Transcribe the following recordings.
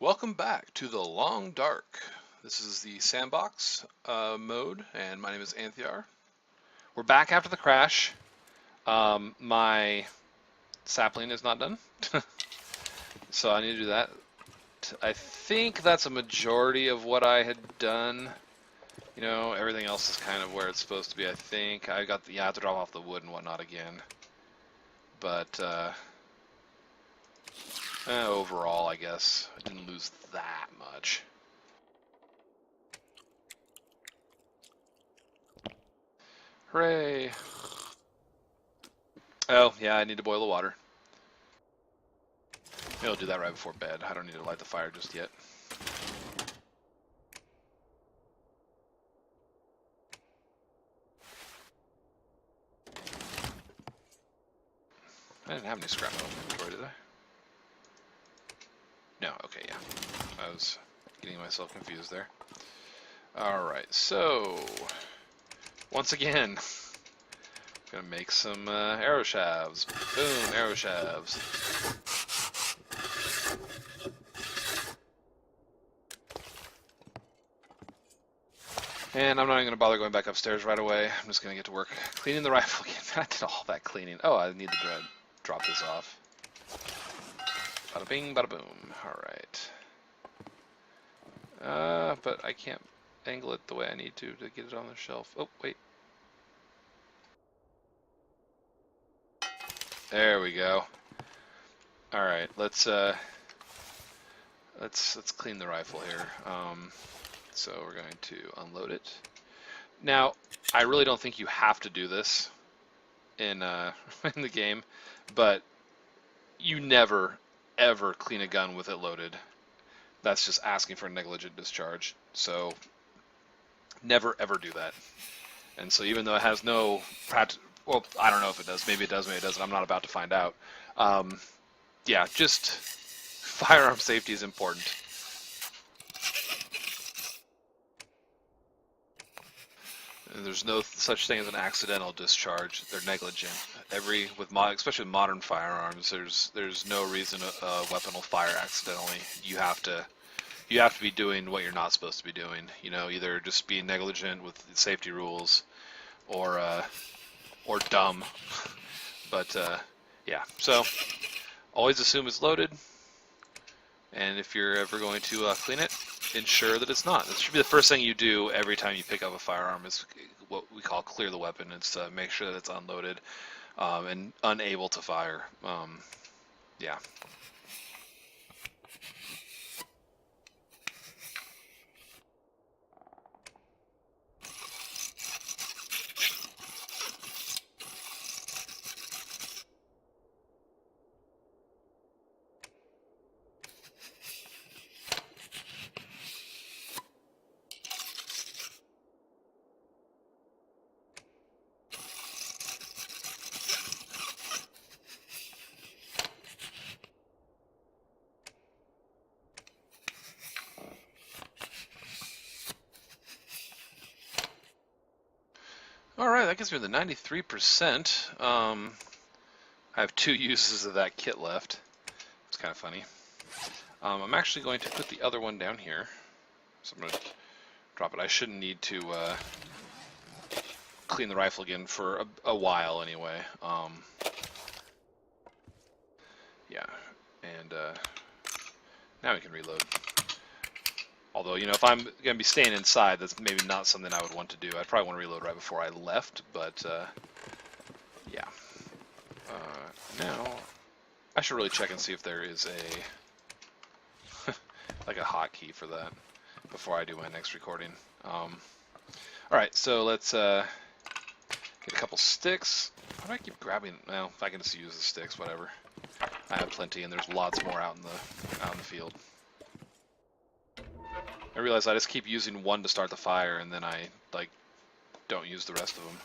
Welcome back to the Long Dark. This is the sandbox mode, and my name is Anthiar. We're back after the crash. My sapling is not done, so I need to do that. I think that's a majority of what I had done. You know, everything else is kind of where it's supposed to be, I think. I got the, I have to drop off the wood and whatnot again. But overall, I guess I didn't lose that much. Hooray! Oh, yeah, I need to boil the water. Maybe I'll do that right before bed. I don't need to light the fire just yet. I didn't have any scrap metal in my inventory, did I? No, okay, yeah. I was getting myself confused there. Alright, so... Once again, gonna make some arrow shafts. Boom, arrow shafts. And I'm not even going to bother going back upstairs right away. I'm just going to get to work cleaning the rifle again. I did all that cleaning. Oh, I need to drop this off. Bada bing, bada boom. Alright. But I can't angle it the way I need to get it on the shelf. Oh, wait. There we go. Alright, let's clean the rifle here. So we're going to unload it. Now, I really don't think you have to do this in in the game, but you never ever clean a gun with it loaded. That's just asking for a negligent discharge. So never ever do that. And so even though it has no well, I don't know if it does. Maybe it does, maybe it doesn't. I'm not about to find out. Yeah, just firearm safety is important. And there's no such thing as an accidental discharge. They're negligent. Especially with modern firearms, there's no reason a weapon will fire accidentally. You have to be doing what you're not supposed to be doing. You know, either just being negligent with safety rules, or dumb. But yeah, so always assume it's loaded. And if you're ever going to clean it, ensure that it's not. This should be the first thing you do every time you pick up a firearm. Is what we call clear the weapon. It's to make sure that it's unloaded and unable to fire. Yeah. Alright, that gives me the 93%. I have 2 uses of that kit left. It's kind of funny. I'm actually going to put the other one down here. So I'm going to drop it. I shouldn't need to clean the rifle again for a while anyway. Yeah, and now we can reload. Although, you know, if I'm going to be staying inside, that's maybe not something I would want to do. I'd probably want to reload right before I left, but yeah. Now, I should really check and see if there is a like a hotkey for that before I do my next recording. Alright, so let's get a couple sticks. How do I keep grabbing? Well, I can just use the sticks, whatever. I have plenty, and there's lots more out in the field. I realize I just keep using one to start the fire, and then I don't use the rest of them.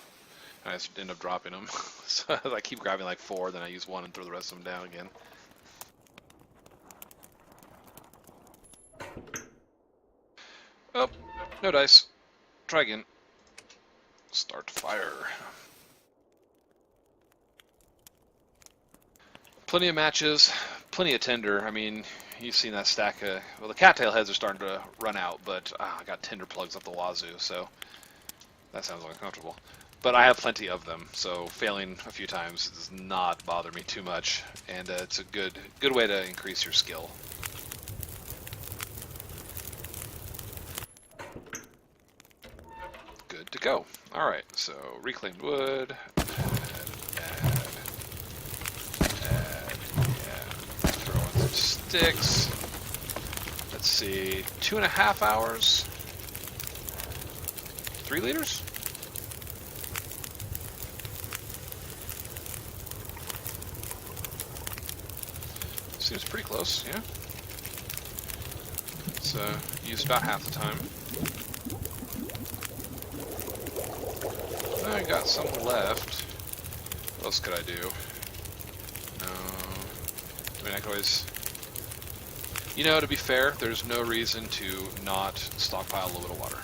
And I just end up dropping them. So I keep grabbing like 4, then I use 1 and throw the rest of them down again. Oh, no dice. Try again. Start fire. Plenty of matches, plenty of tinder. I mean, you've seen that stack of, well, the cattail heads are starting to run out, but I got tinder plugs up the wazoo, so that sounds uncomfortable. But I have plenty of them, so failing a few times does not bother me too much, and it's a good way to increase your skill. Good to go. Alright, so reclaimed wood, add, yeah. Throw in some sticks. Let's see, 2.5 hours? 3 liters? Seems pretty close, yeah. It's used about half the time. I got some left. What else could I do? No. I mean, I could always... You know, to be fair, there's no reason to not stockpile a little bit of water.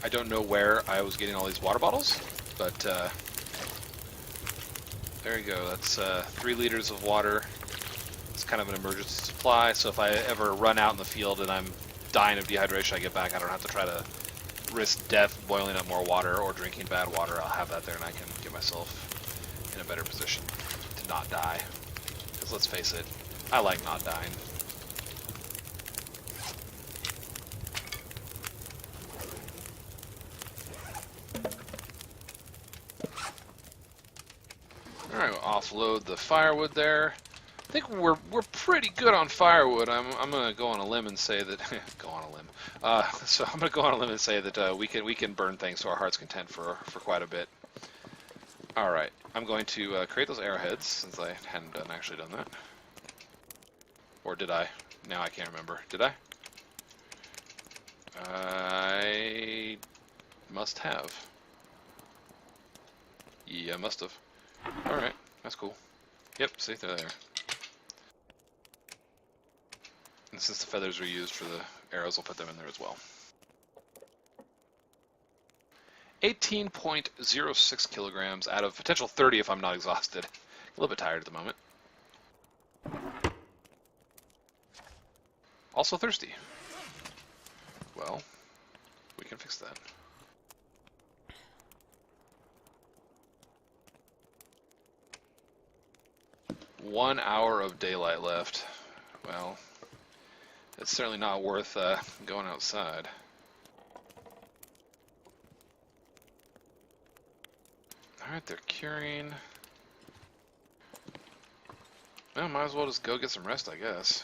I don't know where I was getting all these water bottles, but there you go. That's 3 liters of water. It's kind of an emergency supply, so if I ever run out in the field and I'm dying of dehydration, I get back, I don't have to try to risk death boiling up more water or drinking bad water. I'll have that there and I can get myself in a better position to not die. Because let's face it, I like not dying. Alright, we'll offload the firewood there. I think we're pretty good on firewood. I'm gonna go on a limb and say that go on a limb. So I'm gonna go on a limb and say that we can burn things to our heart's content for quite a bit. All right, I'm going to create those arrowheads since I hadn't actually done that. Or did I? Now I can't remember. Did I? I must have. Yeah, I must have. All right, that's cool. Yep, see, they're there. And since the feathers are used for the arrows, I'll put them in there as well. 18.06 kilograms out of potential 30 if I'm not exhausted. A little bit tired at the moment. Also thirsty. Well, we can fix that. One hour of daylight left. Well, it's certainly not worth going outside. Alright, they're curing. Well, might as well just go get some rest, I guess.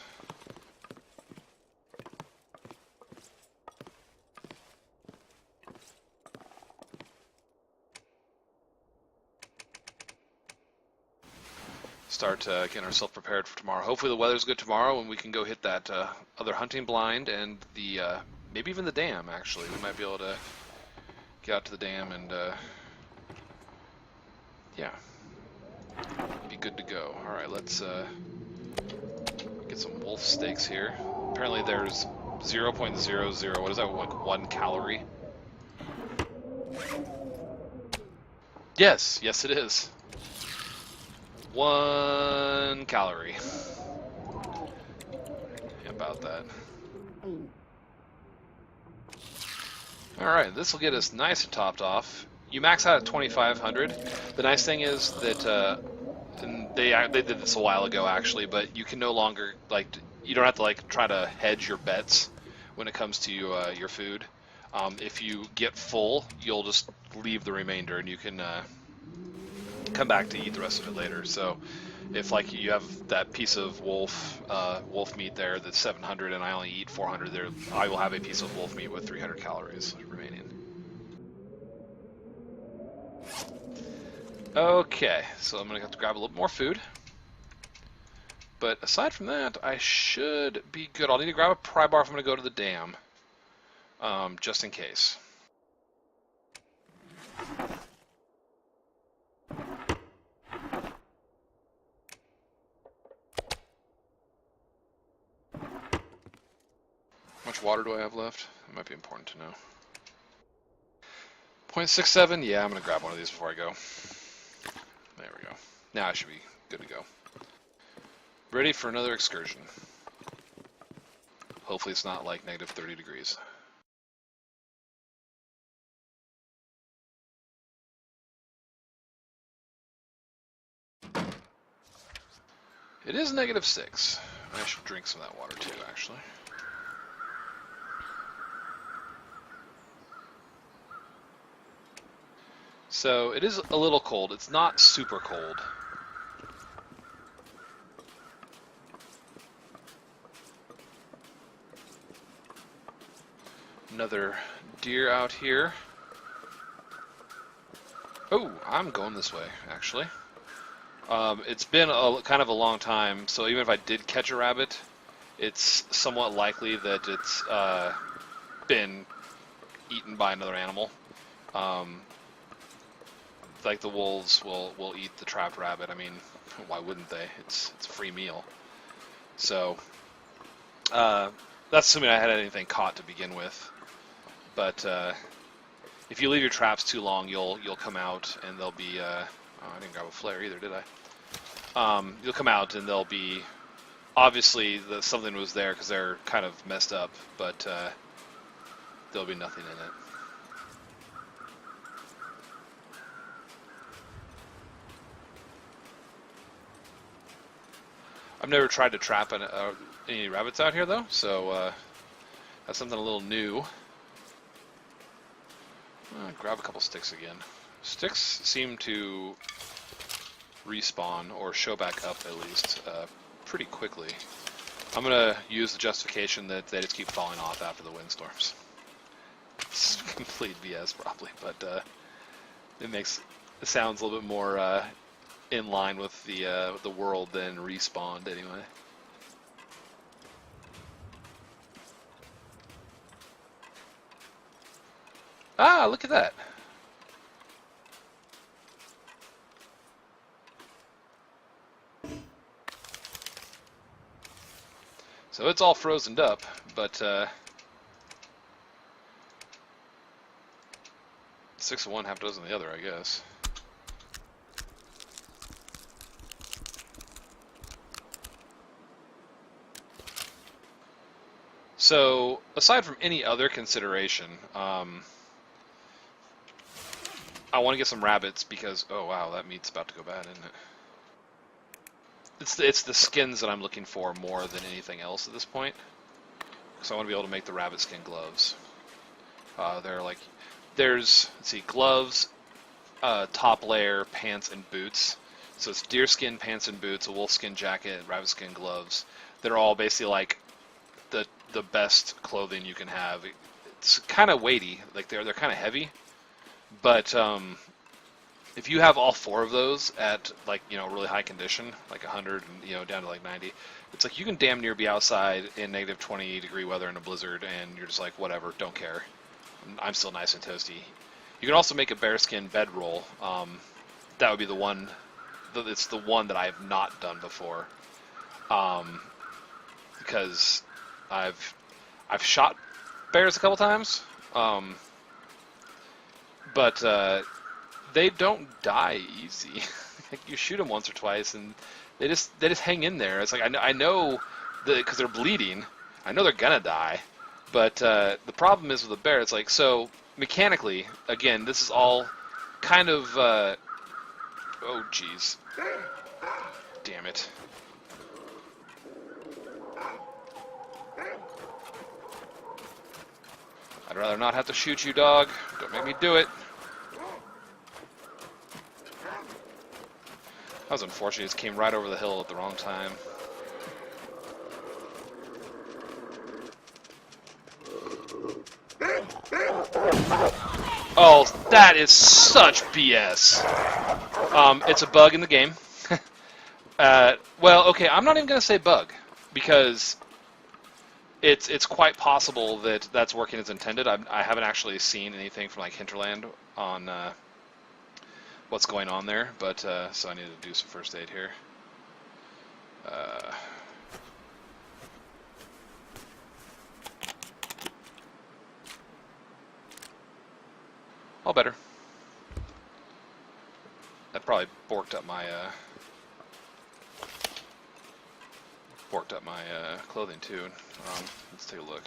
Start getting ourselves prepared for tomorrow. Hopefully the weather's good tomorrow and we can go hit that other hunting blind and the maybe even the dam, actually. We might be able to get out to the dam and yeah, be good to go. Alright, let's get some wolf steaks here. Apparently there's 0.00, what is that, like 1 calorie? Yes, yes it is. 1 calorie. About that. Alright, this will get us nice and topped off. You max out at 2,500. The nice thing is that and they did this a while ago actually, but you can no longer, like, you don't have to like try to hedge your bets when it comes to your food. If you get full, you'll just leave the remainder and you can come back to eat the rest of it later. So if like you have that piece of wolf meat there that's 700 and I only eat 400 there, I will have a piece of wolf meat with 300 calories remaining. Okay, so I'm gonna have to grab a little more food. But aside from that, I should be good. I'll need to grab a pry bar if I'm gonna go to the dam, just in case. How much water do I have left? That might be important to know. 0.67? Yeah, I'm going to grab one of these before I go. There we go. Now I should be good to go. Ready for another excursion. Hopefully it's not like negative 30 degrees. It is negative 6. I should drink some of that water too, actually. So it is a little cold. It's not super cold. Another deer out here. Oh, I'm going this way, actually. It's been kind of a long time, so even if I did catch a rabbit, it's somewhat likely that it's been eaten by another animal. Like the wolves will eat the trapped rabbit. I mean, why wouldn't they? It's a free meal. So that's assuming I had anything caught to begin with. But if you leave your traps too long, you'll come out and they'll be. Oh, I didn't grab a flare either, did I? You'll come out and they'll be. Obviously, something was there because they're kind of messed up, but there'll be nothing in it. I've never tried to trap any rabbits out here, though, so that's something a little new. Grab a couple sticks again. Sticks seem to respawn, or show back up at least, pretty quickly. I'm going to use the justification that they just keep falling off after the windstorms. It's complete BS, probably, but it sounds a little bit more in line with the world than respawned, anyway. Ah, look at that. So it's all frozen up, but 6 of one, half dozen of the other, I guess. So, aside from any other consideration, I want to get some rabbits because, oh wow, that meat's about to go bad, isn't it? It's the skins that I'm looking for more than anything else at this point. So I want to be able to make the rabbit skin gloves. There's, let's see, gloves, top layer, pants, and boots. So it's deer skin pants and boots, a wolf skin jacket, rabbit skin gloves. They're all basically like the best clothing you can have. It's kind of weighty, like they're kind of heavy, but if you have all 4 of those at like really high condition, like 100 and down to like 90, it's like you can damn near be outside in negative 20 degree weather in a blizzard, and you're just like whatever, don't care. I'm still nice and toasty. You can also make a bearskin bedroll. That would be the one. It's the one that I have not done before, because I've shot bears a couple times, but they don't die easy. Like you shoot them once or twice, and they just hang in there. It's like I know because they're bleeding. I know they're gonna die, but the problem is with a bear. It's like, so mechanically, again, this is all kind of. Oh jeez, damn it. I'd rather not have to shoot you, dog. Don't make me do it. That was unfortunate. It just came right over the hill at the wrong time. Oh, that is such BS. It's a bug in the game. Well, okay, I'm not even going to say bug, because it's quite possible that that's working as intended. I haven't actually seen anything from like Hinterland on what's going on there, but so I need to do some first aid here. All better. That probably borked up my clothing too. Let's take a look.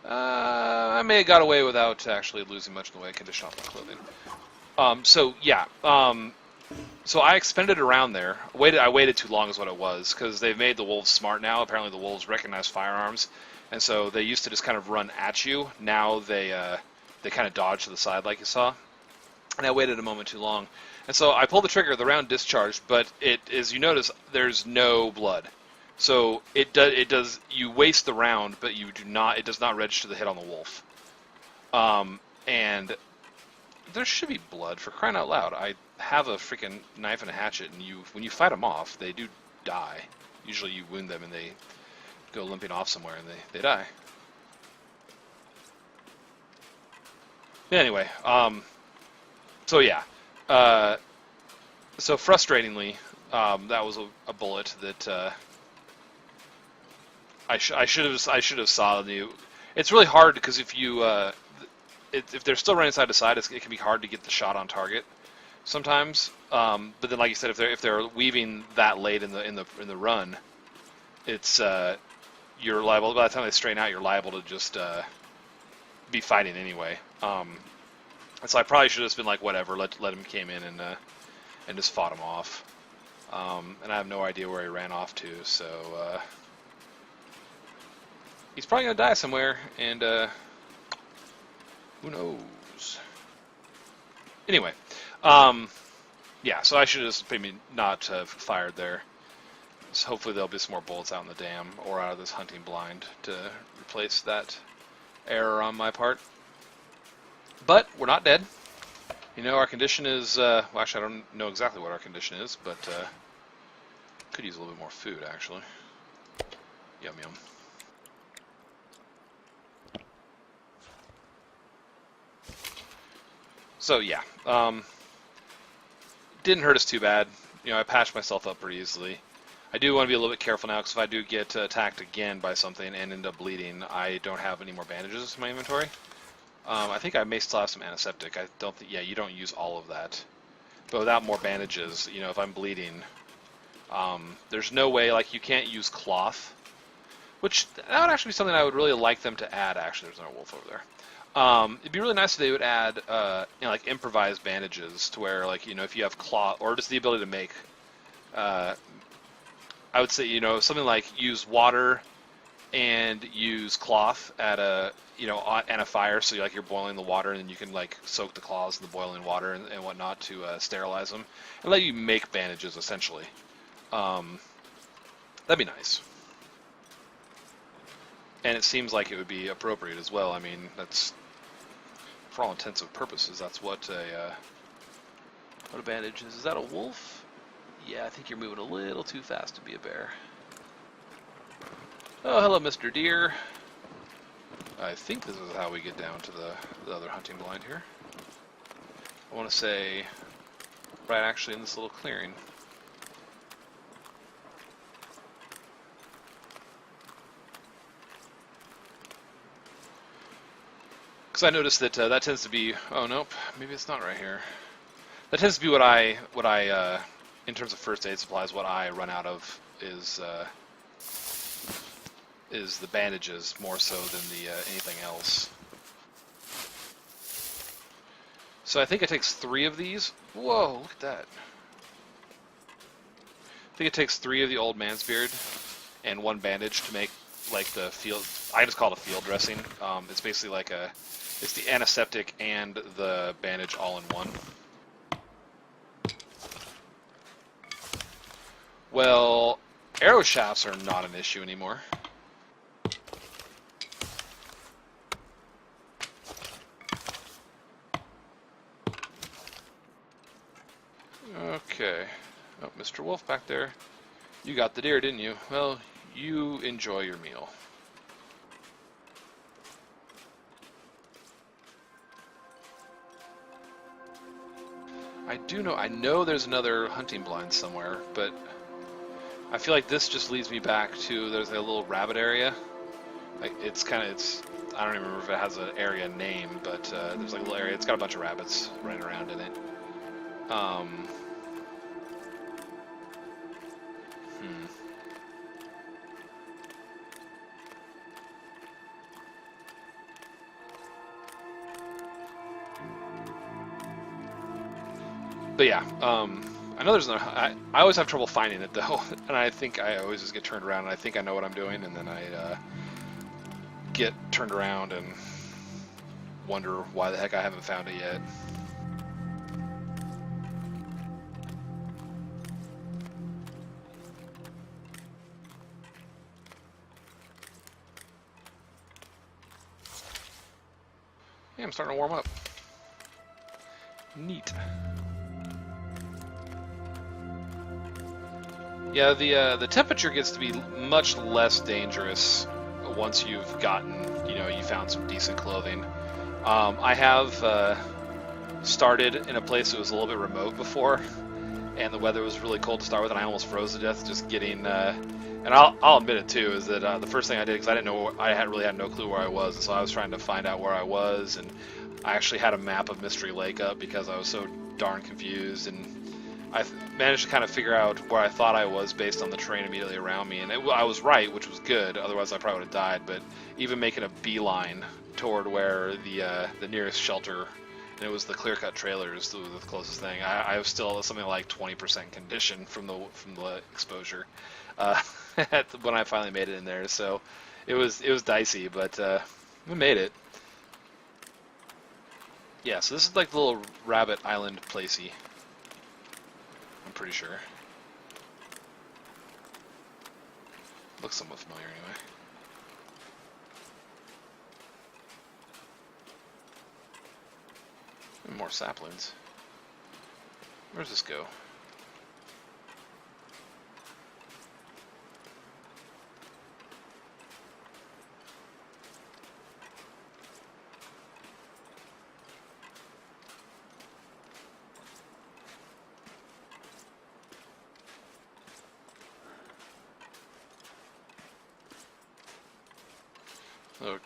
I may have got away without actually losing much in the way of condition off my clothing. So yeah. So I expended around there. I waited too long is what it was, because they've made the wolves smart now. Apparently the wolves recognize firearms, and so they used to just kind of run at you. Now they kind of dodge to the side like you saw. And I waited a moment too long. And so I pulled the trigger, the round discharged, but as you notice, there's no blood. So it does you waste the round, but it does not register the hit on the wolf. And there should be blood, for crying out loud. I have a freaking knife and a hatchet, and when you fight them off, they do die. Usually you wound them and they go limping off somewhere and they die. Anyway, so yeah, so frustratingly, that was a bullet that I should have saw the. It's really hard because if they're still running side to side, it can be hard to get the shot on target sometimes. But then, like you said, if they're weaving that late in the run, it's you're liable. By the time they straighten out, you're liable to just be fighting anyway. So I probably should have just been like, whatever, let him came in and just fought him off. And I have no idea where he ran off to, so he's probably gonna die somewhere, and who knows? Anyway, yeah, so I should have just maybe not have fired there. So hopefully there'll be some more bullets out in the dam or out of this hunting blind to replace that error on my part. But we're not dead. You know, our condition is, well, actually I don't know exactly what our condition is, but could use a little bit more food, actually. Yum yum. So yeah, didn't hurt us too bad. You know, I patched myself up pretty easily. I do want to be a little bit careful now, because if I do get attacked again by something and end up bleeding, I don't have any more bandages in my inventory. I think I may still have some antiseptic. I don't think, yeah, you don't use all of that. But without more bandages, you know, if I'm bleeding, there's no way, like, you can't use cloth, which, that would actually be something I would really like them to add. Actually, there's no wolf over there. It'd be really nice if they would add, you know, like, improvised bandages, to where, like, you know, if you have cloth, or just the ability to make, I would say, you know, something like use water and use cloth at a, you know, and a fire, so you're boiling the water, and then you can like soak the claws in the boiling water and whatnot to sterilize them, and let you make bandages essentially. That'd be nice, and it seems like it would be appropriate as well. I mean, that's, for all intents and purposes, that's what a bandage is. Is that a wolf? Yeah, I think you're moving a little too fast to be a bear. Oh, hello, Mr. Deer. I think this is how we get down to the other hunting blind here. I want to say, right actually in this little clearing. Because I noticed that that tends to be, oh nope, maybe it's not right here. That tends to be what I in terms of first aid supplies, what I run out of is the bandages more so than the anything else. So I think it takes 3 of these. Whoa, look at that. I think it takes 3 of the old man's beard and 1 bandage to make like the field. I just call it a field dressing. It's basically like it's the antiseptic and the bandage all in one. Well, arrow shafts are not an issue anymore. Okay. Oh, Mr. Wolf back there. You got the deer, didn't you? Well, you enjoy your meal. I know there's another hunting blind somewhere, but I feel like this just leads me back to, there's a little rabbit area. Like, I don't even remember if it has an area name, but there's like a little area, it's got a bunch of rabbits running around in it. But yeah, I know there's no. I always have trouble finding it though, and I think I always just get turned around, and I think I know what I'm doing, and then I get turned around and wonder why the heck I haven't found it yet. Yeah, I'm starting to warm up. Neat. Yeah, the temperature gets to be much less dangerous once you've gotten, you found some decent clothing. I have started in a place that was a little bit remote before, and the weather was really cold to start with, and I almost froze to death just getting. And I'll admit it too, is that the first thing I did, because I didn't know, really had no clue where I was, and so I was trying to find out where I was, and I actually had a map of Mystery Lake up because I was so darn confused, and I managed to kind of figure out where I thought I was based on the terrain immediately around me, and I was right, which was good. Otherwise, I probably would have died. But even making a beeline toward where the nearest shelter, and it was the clear-cut trailers, the closest thing. I was still something like 20% condition from the exposure when I finally made it in there. So it was dicey, but we made it. Yeah. So this is like the little rabbit island placey. I'm pretty sure. Looks somewhat familiar anyway. And more saplings. Where's this go? Oh,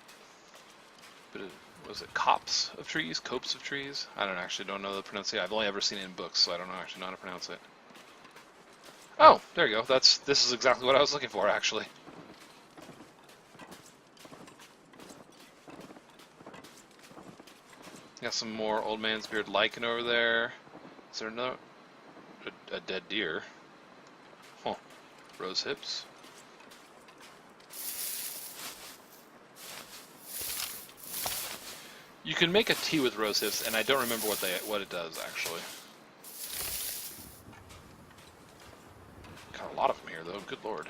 was it copse of trees? Copse of trees? I don't know the pronunciation. I've only ever seen it in books, so I don't actually know how to pronounce it. Oh, there you go. This is exactly what I was looking for, actually. Got some more old man's beard lichen over there. Is there another a dead deer? Huh. Rose hips. You can make a tea with rose hips, and I don't remember what it does actually. Got a lot of them here, though. Good lord.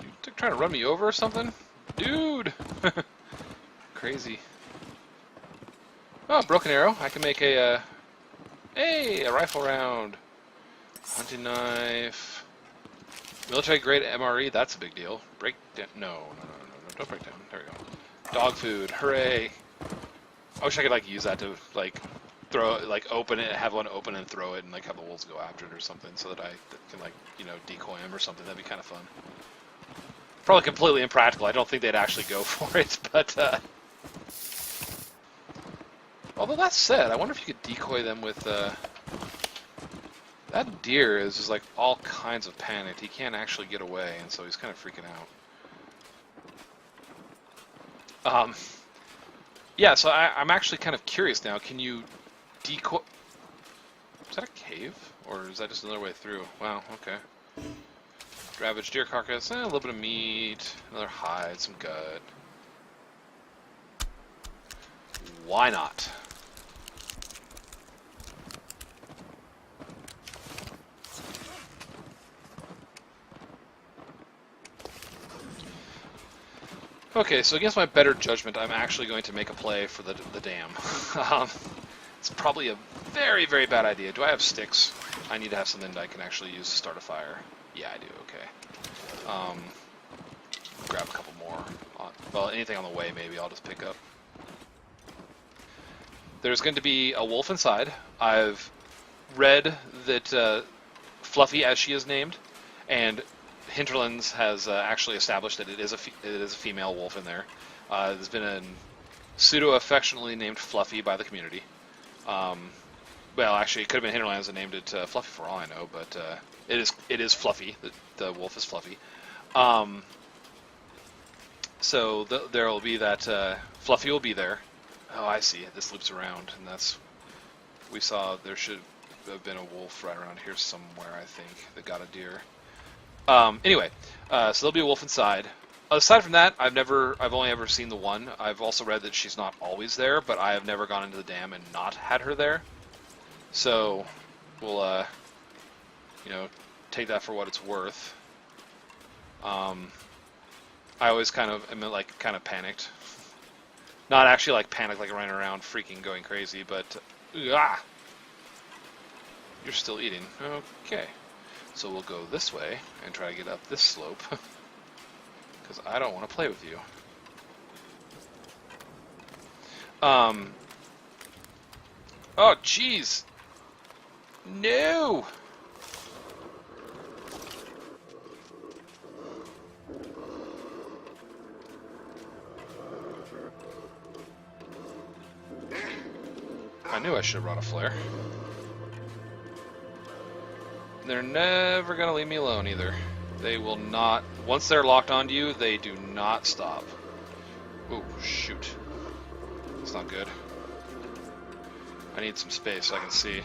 You trying to run me over or something, dude? Crazy. Oh, broken arrow. I can make a rifle round. Hunting knife. Military grade MRE, that's a big deal. Break down. No, don't break down. There we go. Dog food, hooray. I wish I could, use that to, throw it, open it, have one open and throw it, and, have the wolves go after it or something so that I can, decoy them or something. That'd be kind of fun. Probably completely impractical. I don't think they'd actually go for it, but, although that said, I wonder if you could decoy them with, that deer is just all kinds of panicked. He can't actually get away, and so he's kind of freaking out. Yeah, so I'm actually kind of curious now. Can you decoy? Is that a cave, or is that just another way through? Wow. Okay. Ravaged deer carcass. A little bit of meat, another hide, some gut. Why not? Okay, so against my better judgment, I'm actually going to make a play for the dam. It's probably a very, very bad idea. Do I have sticks? I need to have something that I can actually use to start a fire. Yeah, I do. Okay. Grab a couple more. Well, anything on the way, maybe I'll just pick up. There's going to be a wolf inside. I've read that Fluffy, as she is named, and Hinterlands has actually established that it is a female wolf in there. There's been a pseudo-affectionately named Fluffy by the community. Well, actually, it could have been Hinterlands that named it Fluffy for all I know, but it is Fluffy. The wolf is Fluffy. So there will be that Fluffy will be there. Oh, I see. This loops around, and we saw there should have been a wolf right around here somewhere, I think, that got a deer. Anyway, so there'll be a wolf inside. Aside from that, I've only ever seen the one. I've also read that she's not always there, but I have never gone into the dam and not had her there. So we'll, take that for what it's worth. I always kind of panicked. Not actually like panicked, like running around freaking going crazy, but you're still eating. Okay. So we'll go this way and try to get up this slope, because I don't want to play with you. Oh, jeez. No! I knew I should have brought a flare. They're never going to leave me alone either. They will not. Once they're locked onto you, they do not stop. Oh, shoot. That's not good. I need some space so I can see.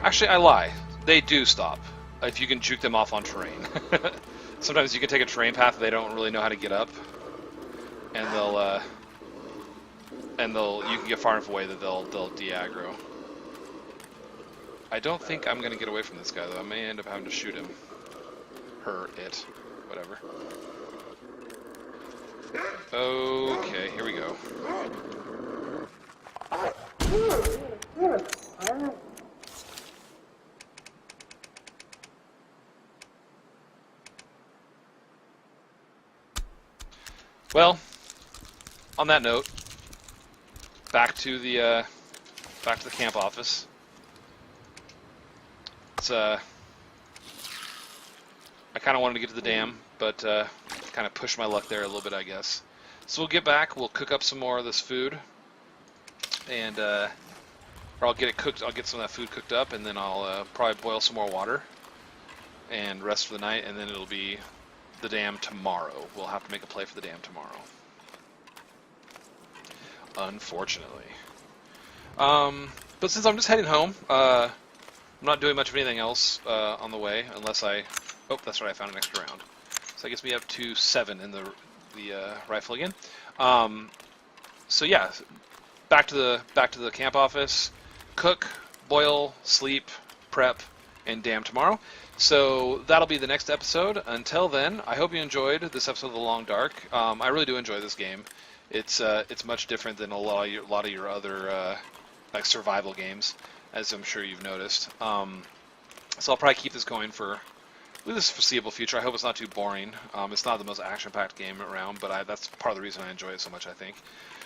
Actually, I lie. They do stop. If you can juke them off on terrain. Sometimes you can take a terrain path they don't really know how to get up. And you can get far enough away that they'll de-aggro. I don't think I'm gonna get away from this guy though. I may end up having to shoot him. Her, it, whatever. Okay, here we go. Well, on that note, back to the camp office. It's I kind of wanted to get to the dam, but kind of pushed my luck there a little bit, I guess. So we'll get back. We'll cook up some more of this food, and or I'll get it cooked. I'll get some of that food cooked up, and then I'll probably boil some more water and rest for the night, and then it'll be the dam tomorrow. We'll have to make a play for the dam tomorrow. Unfortunately. But since I'm just heading home, I'm not doing much of anything else on the way, unless I... Oh, that's right, I found an extra round. So I guess we have 7 in the rifle again. So yeah, back to the camp office. Cook, boil, sleep, prep, and dam tomorrow. So that'll be the next episode. Until then, I hope you enjoyed this episode of The Long Dark. I really do enjoy this game. It's much different than a lot of your other like survival games, as I'm sure you've noticed. So I'll probably keep this going for this foreseeable future. I hope it's not too boring. It's not the most action-packed game around, but that's part of the reason I enjoy it so much, I think.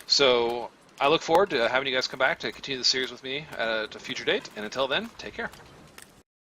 So I look forward to having you guys come back to continue the series with me at a future date. And until then, take care.